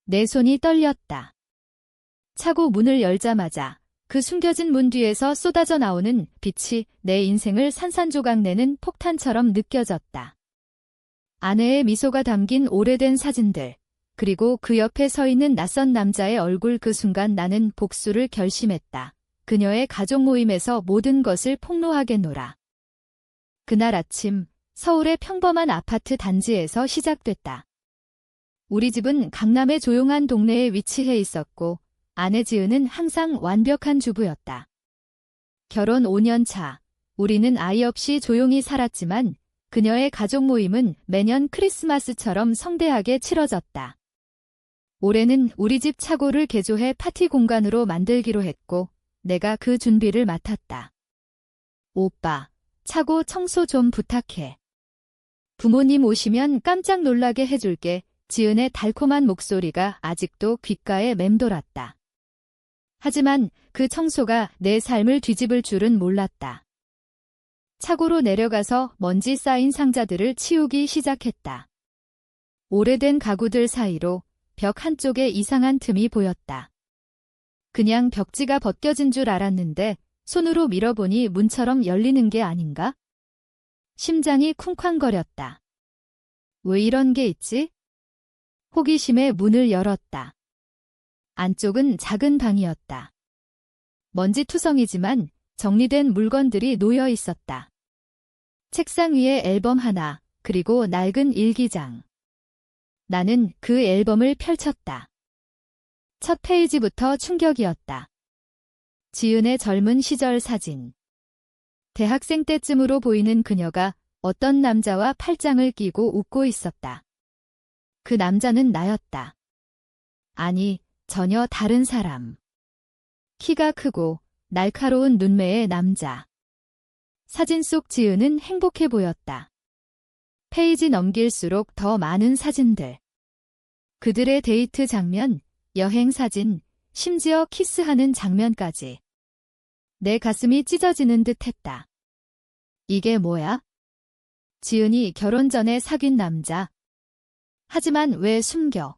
내 손이 떨렸다. 차고 문을 열자마자 그 숨겨진 문 뒤에서 쏟아져 나오는 빛이 내 인생을 산산조각 내는 폭탄처럼 느껴졌다. 아내의 미소가 담긴 오래된 사진들, 그리고 그 옆에 서 있는 낯선 남자의 얼굴. 그 순간 나는 복수를 결심했다. 그녀의 가족 모임에서 모든 것을 폭로하겠노라. 그날 아침, 서울의 평범한 아파트 단지에서 시작됐다. 우리 집은 강남의 조용한 동네에 위치해 있었고 아내 지은은 항상 완벽한 주부였다. 결혼 5년 차, 우리는 아이 없이 조용히 살았지만 그녀의 가족 모임은 매년 크리스마스처럼 성대하게 치러졌다. 올해는 우리 집 차고를 개조해 파티 공간으로 만들기로 했고 내가 그 준비를 맡았다. 오빠, 차고 청소 좀 부탁해. 부모님 오시면 깜짝 놀라게 해줄게. 지은의 달콤한 목소리가 아직도 귓가에 맴돌았다. 하지만 그 청소가 내 삶을 뒤집을 줄은 몰랐다. 차고로 내려가서 먼지 쌓인 상자들을 치우기 시작했다. 오래된 가구들 사이로 벽 한쪽에 이상한 틈이 보였다. 그냥 벽지가 벗겨진 줄 알았는데 손으로 밀어보니 문처럼 열리는 게 아닌가? 심장이 쿵쾅거렸다. 왜 이런 게 있지? 호기심에 문을 열었다. 안쪽은 작은 방이었다. 먼지투성이지만 정리된 물건들이 놓여 있었다. 책상 위에 앨범 하나, 그리고 낡은 일기장. 나는 그 앨범을 펼쳤다. 첫 페이지부터 충격이었다. 지은의 젊은 시절 사진. 대학생 때쯤으로 보이는 그녀가 어떤 남자와 팔짱을 끼고 웃고 있었다. 그 남자는 나였다. 아니, 전혀 다른 사람. 키가 크고 날카로운 눈매의 남자. 사진 속 지은은 행복해 보였다. 페이지 넘길수록 더 많은 사진들. 그들의 데이트 장면, 여행 사진, 심지어 키스하는 장면까지. 내 가슴이 찢어지는 듯 했다. 이게 뭐야? 지은이 결혼 전에 사귄 남자. 하지만 왜 숨겨?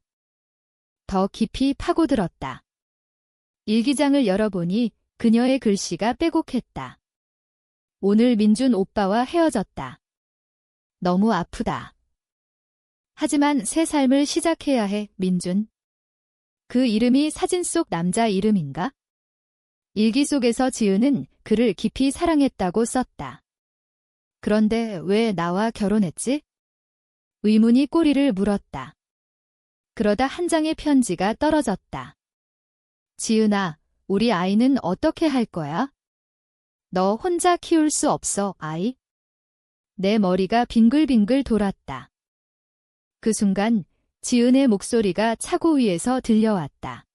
더 깊이 파고들었다. 일기장을 열어보니 그녀의 글씨가 빼곡했다. 오늘 민준 오빠와 헤어졌다. 너무 아프다. 하지만 새 삶을 시작해야 해, 민준. 그 이름이 사진 속 남자 이름인가? 일기 속에서 지은은 그를 깊이 사랑했다고 썼다. 그런데 왜 나와 결혼했지? 의문이 꼬리를 물었다. 그러다 한 장의 편지가 떨어졌다. 지은아, 우리 아이는 어떻게 할 거야? 너 혼자 키울 수 없어, 아이? 내 머리가 빙글빙글 돌았다. 그 순간 지은의 목소리가 차고 위에서 들려왔다.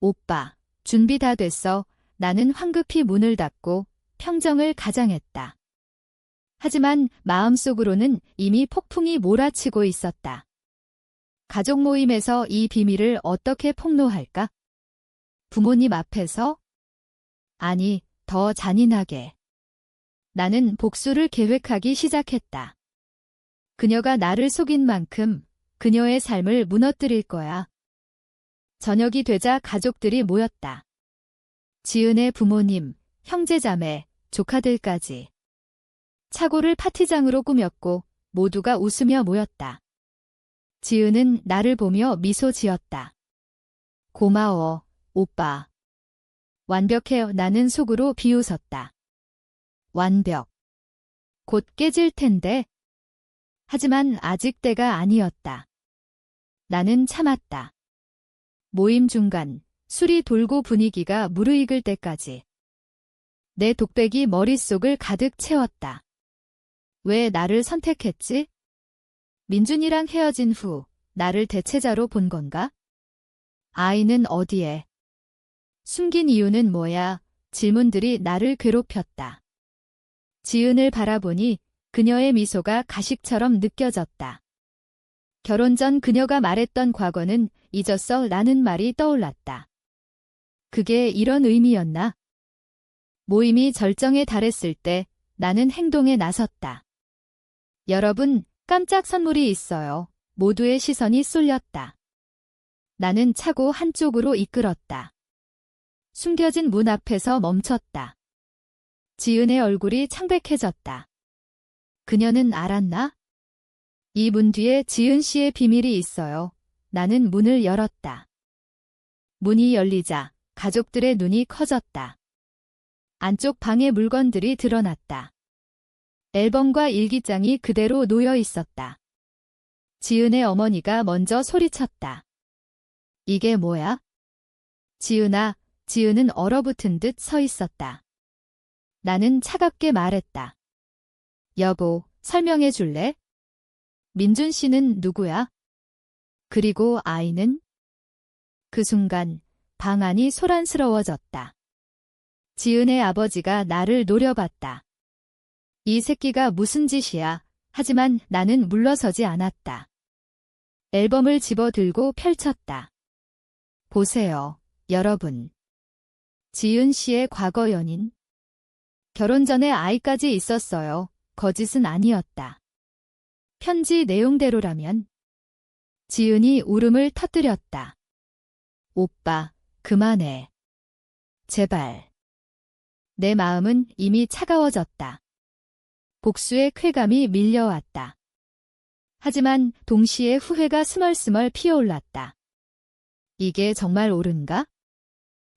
오빠, 준비 다 됐어. 나는 황급히 문을 닫고 평정을 가장했다. 하지만 마음속으로는 이미 폭풍이 몰아치고 있었다. 가족 모임에서 이 비밀을 어떻게 폭로할까? 부모님 앞에서? 아니, 더 잔인하게. 나는 복수를 계획하기 시작했다. 그녀가 나를 속인 만큼 그녀의 삶을 무너뜨릴 거야. 저녁이 되자 가족들이 모였다. 지은의 부모님, 형제자매, 조카들까지. 차고를 파티장으로 꾸몄고 모두가 웃으며 모였다. 지은은 나를 보며 미소 지었다. 고마워, 오빠. 완벽해. 나는 속으로 비웃었다. 완벽. 곧 깨질 텐데. 하지만 아직 때가 아니었다. 나는 참았다. 모임 중간, 술이 돌고 분위기가 무르익을 때까지. 내 독백이 머릿속을 가득 채웠다. 왜 나를 선택했지? 민준이랑 헤어진 후 나를 대체자로 본 건가? 아이는 어디에? 숨긴 이유는 뭐야? 질문들이 나를 괴롭혔다. 지은을 바라보니 그녀의 미소가 가식처럼 느껴졌다. 결혼 전 그녀가 말했던 과거는 잊었어 라는 말이 떠올랐다. 그게 이런 의미였나? 모임이 절정에 달했을 때 나는 행동에 나섰다. 여러분, 깜짝 선물이 있어요. 모두의 시선이 쏠렸다. 나는 차고 한쪽으로 이끌었다. 숨겨진 문 앞에서 멈췄다. 지은의 얼굴이 창백해졌다. 그녀는 알았나? 이 문 뒤에 지은 씨의 비밀이 있어요. 나는 문을 열었다. 문이 열리자 가족들의 눈이 커졌다. 안쪽 방의 물건들이 드러났다. 앨범과 일기장이 그대로 놓여 있었다. 지은의 어머니가 먼저 소리쳤다. 이게 뭐야? 지은아, 지은은 얼어붙은 듯 서 있었다. 나는 차갑게 말했다. 여보, 설명해 줄래? 민준 씨는 누구야? 그리고 아이는? 그 순간 방 안이 소란스러워졌다. 지은의 아버지가 나를 노려봤다. 이 새끼가 무슨 짓이야. 하지만 나는 물러서지 않았다. 앨범을 집어들고 펼쳤다. 보세요, 여러분. 지은 씨의 과거 연인. 결혼 전에 아이까지 있었어요. 거짓은 아니었다. 편지 내용대로라면. 지은이 울음을 터뜨렸다. 오빠, 그만해. 제발. 내 마음은 이미 차가워졌다. 복수의 쾌감이 밀려왔다. 하지만 동시에 후회가 스멀스멀 피어올랐다. 이게 정말 옳은가?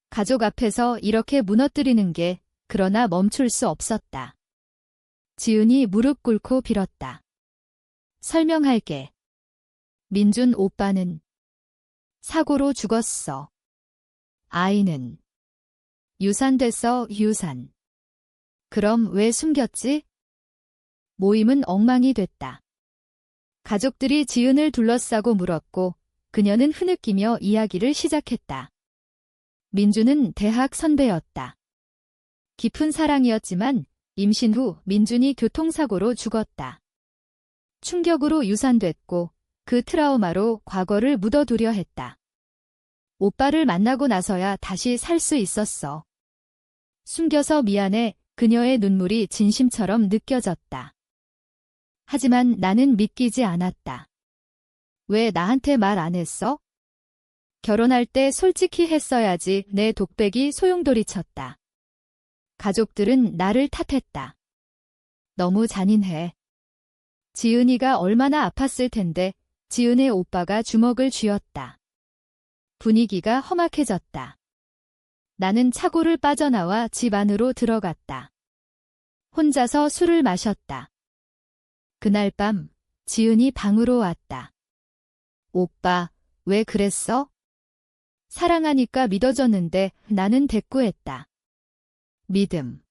가족 앞에서 이렇게 무너뜨리는 게 그러나 멈출 수 없었다. 지은이 무릎 꿇고 빌었다. 설명할게. 민준 오빠는 사고로 죽었어. 아이는 유산됐어, 유산. 그럼 왜 숨겼지? 모임은 엉망이 됐다. 가족들이 지은을 둘러싸고 물었고 그녀는 흐느끼며 이야기를 시작했다. 민준은 대학 선배였다. 깊은 사랑이었지만 임신 후 민준이 교통사고로 죽었다. 충격으로 유산됐고 그 트라우마로 과거를 묻어두려 했다. 오빠를 만나고 나서야 다시 살 수 있었어. 숨겨서 미안해. 그녀의 눈물이 진심처럼 느껴졌다. 하지만 나는 믿기지 않았다. 왜 나한테 말 안 했어? 결혼할 때 솔직히 했어야지. 내 독백이 소용돌이쳤다. 가족들은 나를 탓했다. 너무 잔인해. 지은이가 얼마나 아팠을 텐데. 지은의 오빠가 주먹을 쥐었다. 분위기가 험악해졌다. 나는 차고를 빠져나와 집 안으로 들어갔다. 혼자서 술을 마셨다. 그날 밤 지은이 방으로 왔다. 오빠, 왜 그랬어? 사랑하니까 믿어줬는데 나는 대꾸했다. 믿음.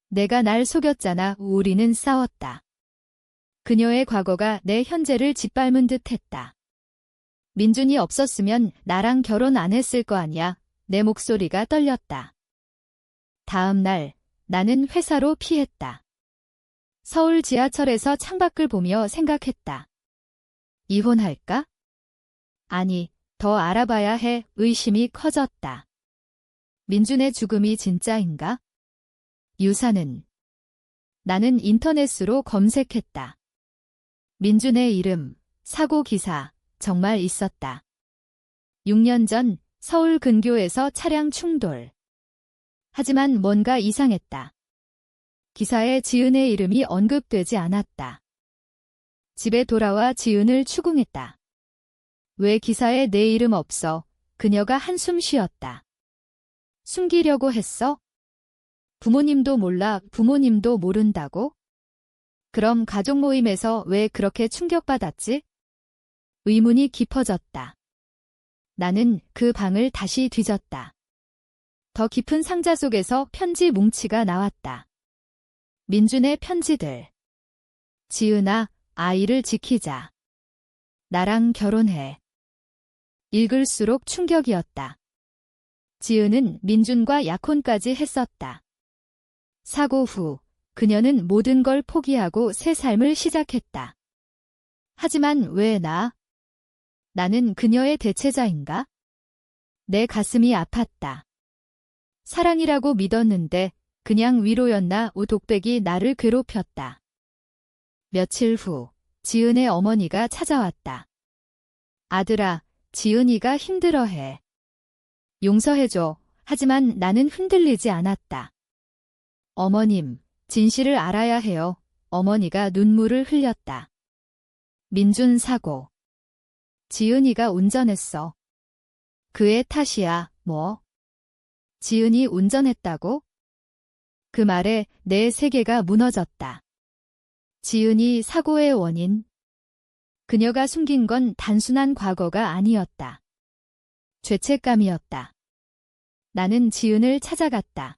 내가 날 속였잖아. 우리는 싸웠다. 그녀의 과거가 내 현재를 짓밟은 듯 했다. 민준이 없었으면 나랑 결혼 안 했을 거 아냐. 내 목소리가 떨렸다. 다음 날 나는 회사로 피했다. 서울 지하철에서 창밖을 보며 생각했다. 이혼할까? 아니, 더 알아봐야 해. 의심이 커졌다. 민준의 죽음이 진짜인가? 유산은? 나는 인터넷으로 검색했다. 민준의 이름, 사고 기사, 정말 있었다. 6년 전 서울 근교에서 차량 충돌. 하지만 뭔가 이상했다. 기사에 지은의 이름이 언급되지 않았다. 집에 돌아와 지은을 추궁했다. 왜 기사에 내 이름 없어? 그녀가 한숨 쉬었다. 숨기려고 했어? 부모님도 몰라. 부모님도 모른다고? 그럼 가족 모임에서 왜 그렇게 충격받았지? 의문이 깊어졌다. 나는 그 방을 다시 뒤졌다. 더 깊은 상자 속에서 편지 뭉치가 나왔다. 민준의 편지들. 지은아, 아이를 지키자. 나랑 결혼해. 읽을수록 충격이었다. 지은은 민준과 약혼까지 했었다. 사고 후 그녀는 모든 걸 포기하고 새 삶을 시작했다. 하지만 왜 나? 나는 그녀의 대체자인가? 내 가슴이 아팠다. 사랑이라고 믿었는데 그냥 위로였나. 독백이 나를 괴롭혔다. 며칠 후 지은의 어머니가 찾아왔다. 아들아, 지은이가 힘들어해. 용서해줘. 하지만 나는 흔들리지 않았다. 어머님, 진실을 알아야 해요. 어머니가 눈물을 흘렸다. 민준 사고. 지은이가 운전했어. 그의 탓이야, 뭐. 지은이 운전했다고? 그 말에 내 세계가 무너졌다. 지은이 사고의 원인. 그녀가 숨긴 건 단순한 과거가 아니었다. 죄책감이었다. 나는 지은을 찾아갔다.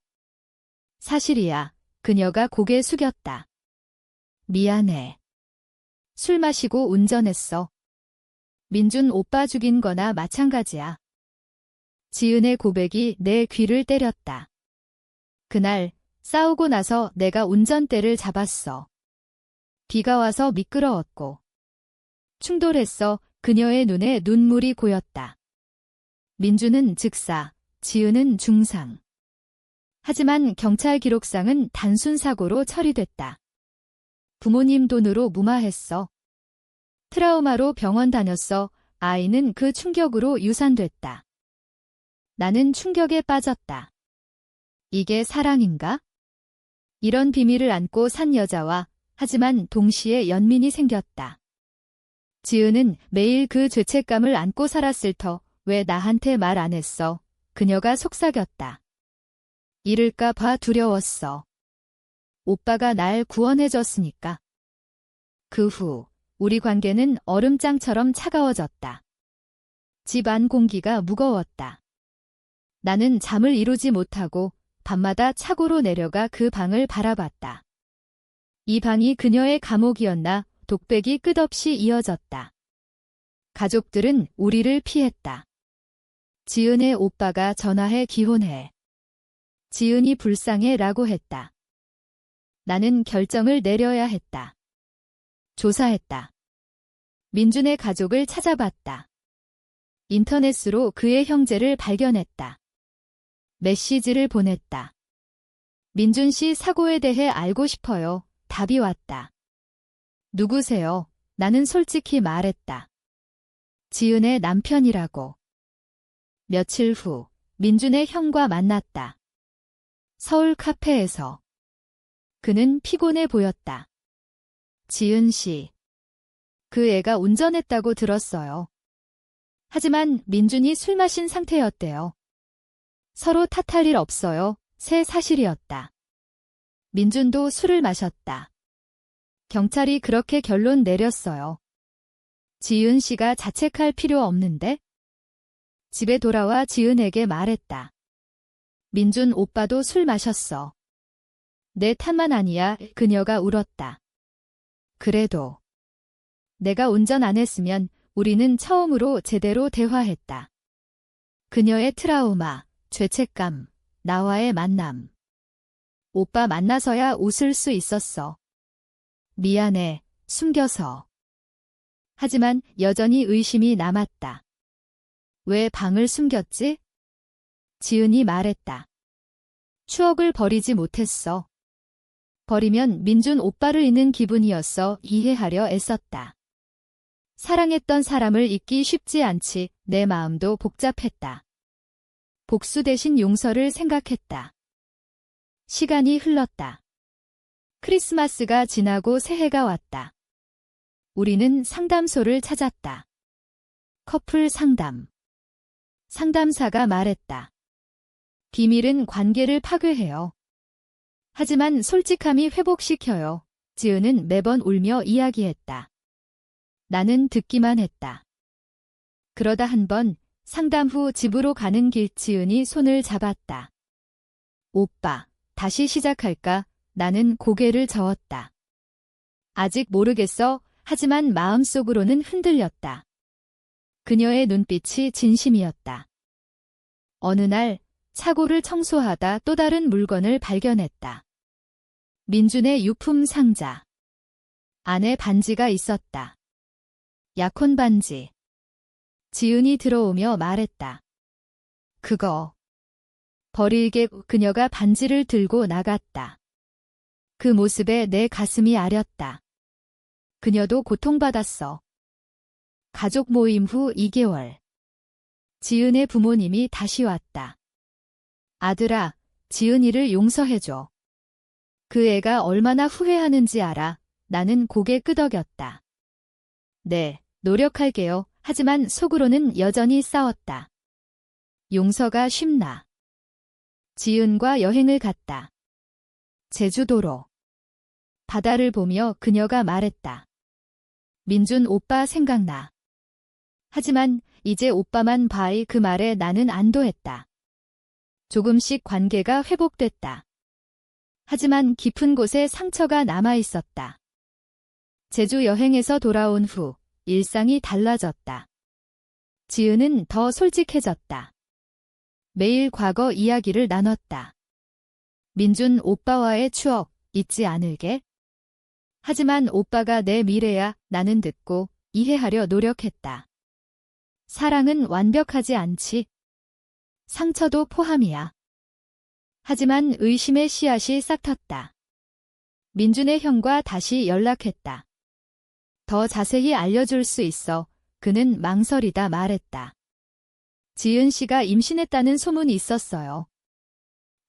사실이야. 그녀가 고개 숙였다. 미안해. 술 마시고 운전했어. 민준 오빠 죽인 거나 마찬가지야. 지은의 고백이 내 귀를 때렸다. 그날 싸우고 나서 내가 운전대를 잡았어. 비가 와서 미끄러웠고. 충돌했어. 그녀의 눈에 눈물이 고였다. 민준은 즉사, 지은은 중상. 하지만 경찰 기록상은 단순 사고로 처리됐다. 부모님 돈으로 무마했어. 트라우마로 병원 다녔어. 아이는 그 충격으로 유산됐다. 나는 충격에 빠졌다. 이게 사랑인가? 이런 비밀을 안고 산 여자와 하지만 동시에 연민이 생겼다. 지은은 매일 그 죄책감을 안고 살았을 터 왜 나한테 말 안 했어? 그녀가 속삭였다. 잃을까 봐 두려웠어. 오빠가 날 구원해줬으니까. 그 후 우리 관계는 얼음장처럼 차가워졌다. 집 안 공기가 무거웠다. 나는 잠을 이루지 못하고 밤마다 차고로 내려가 그 방을 바라봤다. 이 방이 그녀의 감옥이었나? 독백이 끝없이 이어졌다. 가족들은 우리를 피했다. 지은의 오빠가 전화해 기혼해. 지은이 불쌍해 라고 했다. 나는 결정을 내려야 했다. 조사했다. 민준의 가족을 찾아봤다. 인터넷으로 그의 형제를 발견했다. 메시지를 보냈다. 민준 씨 사고에 대해 알고 싶어요. 답이 왔다. 누구세요? 나는 솔직히 말했다. 지은의 남편이라고. 며칠 후 민준의 형과 만났다. 서울 카페에서. 그는 피곤해 보였다. 지은 씨. 그 애가 운전했다고 들었어요. 하지만 민준이 술 마신 상태였대요. 서로 탓할 일 없어요. 새 사실이었다. 민준도 술을 마셨다. 경찰이 그렇게 결론 내렸어요. 지은 씨가 자책할 필요 없는데? 집에 돌아와 지은에게 말했다. 민준 오빠도 술 마셨어. 내 탓만 아니야. 그녀가 울었다. 그래도 내가 운전 안 했으면 우리는 처음으로 제대로 대화했다. 그녀의 트라우마, 죄책감, 나와의 만남. 오빠 만나서야 웃을 수 있었어. 미안해, 숨겨서. 하지만 여전히 의심이 남았다. 왜 방을 숨겼지? 지은이 말했다. 추억을 버리지 못했어. 버리면 민준 오빠를 잊는 기분이었어. 이해하려 애썼다. 사랑했던 사람을 잊기 쉽지 않지. 내 마음도 복잡했다. 복수 대신 용서를 생각했다. 시간이 흘렀다. 크리스마스가 지나고 새해가 왔다. 우리는 상담소를 찾았다. 커플 상담. 상담사가 말했다. 비밀은 관계를 파괴해요. 하지만 솔직함이 회복시켜요. 지은은 매번 울며 이야기했다. 나는 듣기만 했다. 그러다 한 번 상담 후 집으로 가는 길 지은이 손을 잡았다. 오빠, 다시 시작할까? 나는 고개를 저었다. 아직 모르겠어. 하지만 마음속으로는 흔들렸다. 그녀의 눈빛이 진심이었다. 어느 날 차고를 청소하다 또 다른 물건을 발견했다. 민준의 유품 상자. 안에 반지가 있었다. 약혼 반지. 지은이 들어오며 말했다. 그거. 버리게. 그녀가 반지를 들고 나갔다. 그 모습에 내 가슴이 아렸다. 그녀도 고통받았어. 가족 모임 후 2개월. 지은의 부모님이 다시 왔다. 아들아, 지은이를 용서해줘. 그 애가 얼마나 후회하는지 알아. 나는 고개 끄덕였다. 네, 노력할게요. 하지만 속으로는 여전히 싸웠다. 용서가 쉽나. 지은과 여행을 갔다. 제주도로. 바다를 보며 그녀가 말했다. 민준 오빠 생각나. 하지만 이제 오빠만 봐이 그 말에 나는 안도했다. 조금씩 관계가 회복됐다. 하지만 깊은 곳에 상처가 남아 있었다. 제주 여행에서 돌아온 후 일상이 달라졌다. 지은은 더 솔직해졌다. 매일 과거 이야기를 나눴다. 민준 오빠와의 추억 잊지 않을게. 하지만 오빠가 내 미래야. 나는 듣고 이해하려 노력했다. 사랑은 완벽하지 않지. 상처도 포함이야. 하지만 의심의 씨앗이 싹텄다. 민준의 형과 다시 연락했다. 더 자세히 알려줄 수 있어. 그는 망설이다 말했다. 지은 씨가 임신했다는 소문이 있었어요.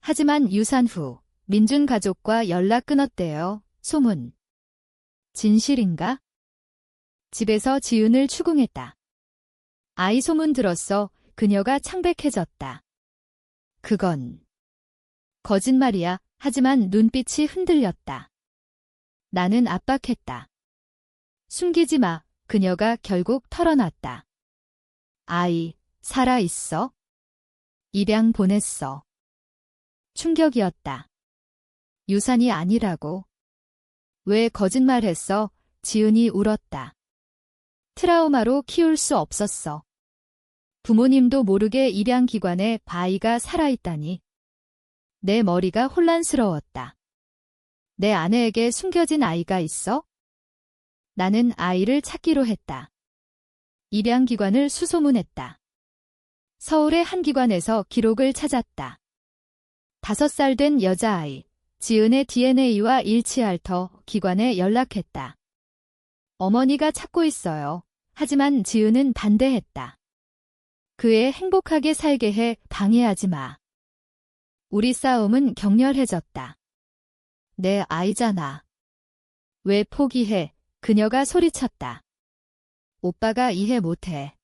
하지만 유산 후 민준 가족과 연락 끊었대요. 소문. 진실인가? 집에서 지은을 추궁했다. 아이 소문 들었어. 그녀가 창백해졌다. 그건 거짓말이야. 하지만 눈빛이 흔들렸다. 나는 압박했다. 숨기지 마. 그녀가 결국 털어놨다. 아이, 살아있어? 입양 보냈어. 충격이었다. 유산이 아니라고. 왜 거짓말했어? 지은이 울었다. 트라우마로 키울 수 없었어. 부모님도 모르게 입양기관에 아이가 살아있다니. 내 머리가 혼란스러웠다. 내 아내에게 숨겨진 아이가 있어? 나는 아이를 찾기로 했다. 입양기관을 수소문했다. 서울의 한 기관에서 기록을 찾았다. 5살 된 여자아이, 지은의 DNA와 일치할 터 기관에 연락했다. 어머니가 찾고 있어요. 하지만 지은은 반대했다. 그 애 행복하게 살게 해. 방해하지 마. 우리 싸움은 격렬해졌다. 내 아이잖아. 왜 포기해? 그녀가 소리쳤다. 오빠가 이해 못해.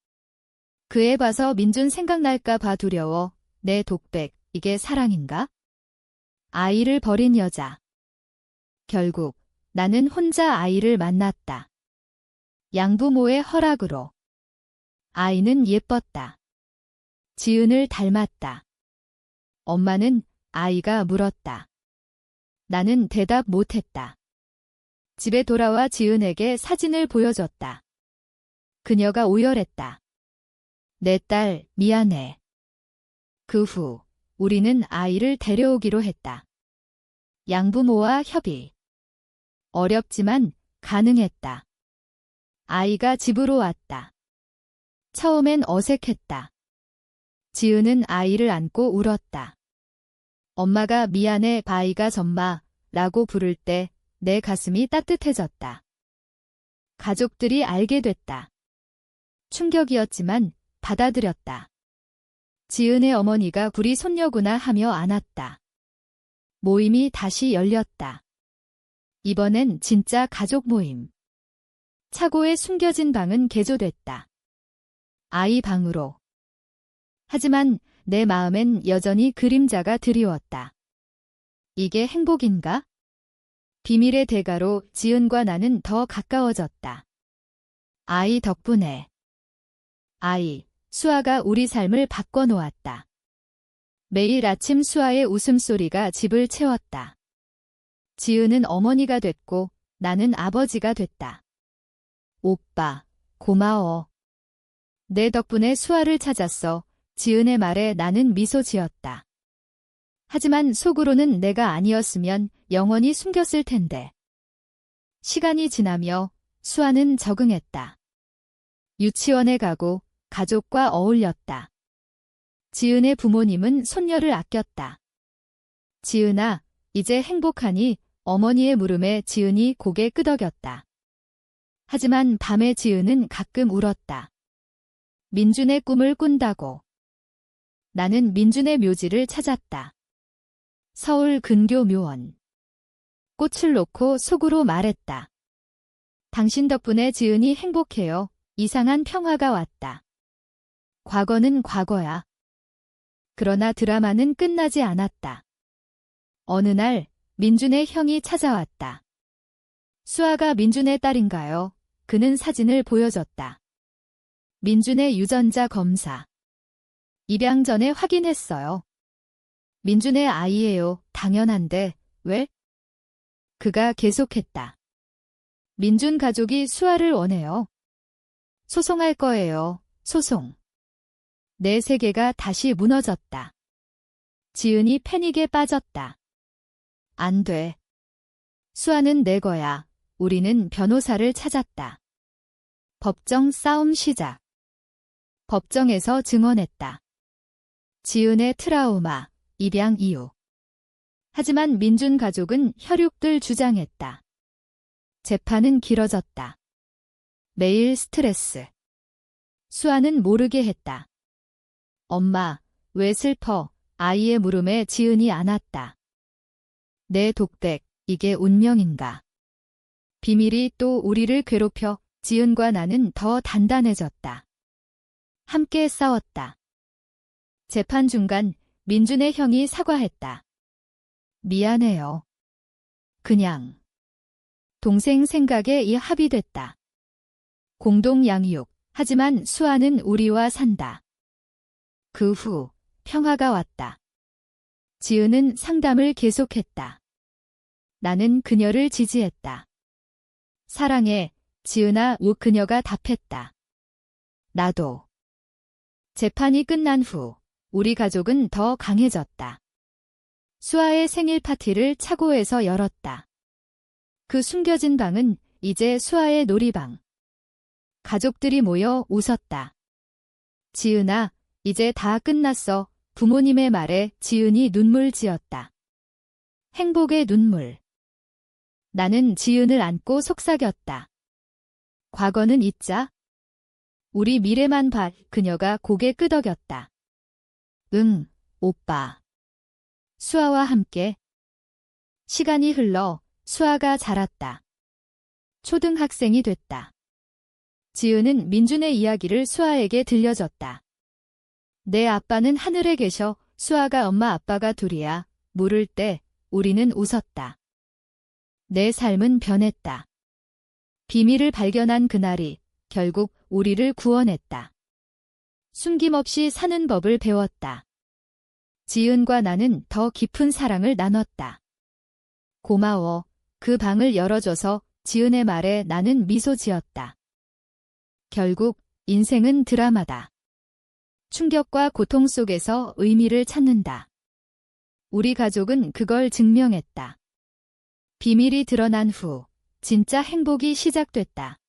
그 애 봐서 민준 생각날까 봐 두려워. 내 독백, 이게 사랑인가? 아이를 버린 여자. 결국 나는 혼자 아이를 만났다. 양부모의 허락으로. 아이는 예뻤다. 지은을 닮았다. 엄마는? 아이가 물었다. 나는 대답 못했다. 집에 돌아와 지은에게 사진을 보여줬다. 그녀가 오열했다. 내 딸, 미안해. 그 후 우리는 아이를 데려오기로 했다. 양부모와 협의. 어렵지만 가능했다. 아이가 집으로 왔다. 처음엔 어색했다. 지은은 아이를 안고 울었다. 엄마가 미안해 아이가 전마라고 부를 때 내 가슴이 따뜻해졌다. 가족들이 알게 됐다. 충격이었지만 받아들였다. 지은의 어머니가 우리 손녀구나 하며 안았다. 모임이 다시 열렸다. 이번엔 진짜 가족 모임. 차고에 숨겨진 방은 개조됐다. 아이 방으로. 하지만 내 마음엔 여전히 그림자가 드리웠다. 이게 행복인가? 비밀의 대가로 지은과 나는 더 가까워졌다. 아이 덕분에. 아이, 수아가 우리 삶을 바꿔놓았다. 매일 아침 수아의 웃음소리가 집을 채웠다. 지은은 어머니가 됐고 나는 아버지가 됐다. 오빠, 고마워. 내 덕분에 수아를 찾았어. 지은의 말에 나는 미소 지었다. 하지만 속으로는 내가 아니었으면 영원히 숨겼을 텐데. 시간이 지나며 수아는 적응했다. 유치원에 가고 가족과 어울렸다. 지은의 부모님은 손녀를 아꼈다. 지은아, 이제 행복하니? 어머니의 물음에 지은이 고개 끄덕였다. 하지만 밤에 지은은 가끔 울었다. 민준의 꿈을 꾼다고. 나는 민준의 묘지를 찾았다. 서울 근교 묘원. 꽃을 놓고 속으로 말했다. 당신 덕분에 지은이 행복해요. 이상한 평화가 왔다. 과거는 과거야. 그러나 드라마는 끝나지 않았다. 어느 날 민준의 형이 찾아왔다. 수아가 민준의 딸인가요? 그는 사진을 보여줬다. 민준의 유전자 검사. 입양 전에 확인했어요. 민준의 아이예요. 당연한데 왜? 그가 계속했다. 민준 가족이 수아를 원해요. 소송할 거예요. 소송. 내 세계가 다시 무너졌다. 지은이 패닉에 빠졌다. 안 돼. 수아는 내 거야. 우리는 변호사를 찾았다. 법정 싸움 시작. 법정에서 증언했다. 지은의 트라우마, 입양 이유. 하지만 민준 가족은 혈육들 주장했다. 재판은 길어졌다. 매일 스트레스. 수아는 모르게 했다. 엄마, 왜 슬퍼? 아이의 물음에 지은이 안았다. 내 독백, 이게 운명인가? 비밀이 또 우리를 괴롭혀 지은과 나는 더 단단해졌다. 함께 싸웠다. 재판 중간 민준의 형이 사과했다. 미안해요. 그냥. 동생 생각에 이 합의됐다. 공동 양육. 하지만 수아는 우리와 산다. 그 후 평화가 왔다. 지은은 상담을 계속했다. 나는 그녀를 지지했다. 사랑해, 지은아. 그녀가 답했다. 나도. 재판이 끝난 후 우리 가족은 더 강해졌다. 수아의 생일 파티를 차고에서 열었다. 그 숨겨진 방은 이제 수아의 놀이방. 가족들이 모여 웃었다. 지은아, 이제 다 끝났어. 부모님의 말에 지은이 눈물 지었다. 행복의 눈물. 나는 지은을 안고 속삭였다. 과거는 잊자. 우리 미래만 봐. 그녀가 고개 끄덕였다. 응, 오빠. 수아와 함께. 시간이 흘러 수아가 자랐다. 초등학생이 됐다. 지은은 민준의 이야기를 수아에게 들려줬다. 내 아빠는 하늘에 계셔. 수아가 엄마 아빠가 둘이야. 물을 때 우리는 웃었다. 내 삶은 변했다. 비밀을 발견한 그날이 결국 우리를 구원했다. 숨김없이 사는 법을 배웠다. 지은과 나는 더 깊은 사랑을 나눴다. 고마워. 그 방을 열어줘서. 지은의 말에 나는 미소 지었다. 결국 인생은 드라마다. 충격과 고통 속에서 의미를 찾는다. 우리 가족은 그걸 증명했다. 비밀이 드러난 후 진짜 행복이 시작됐다.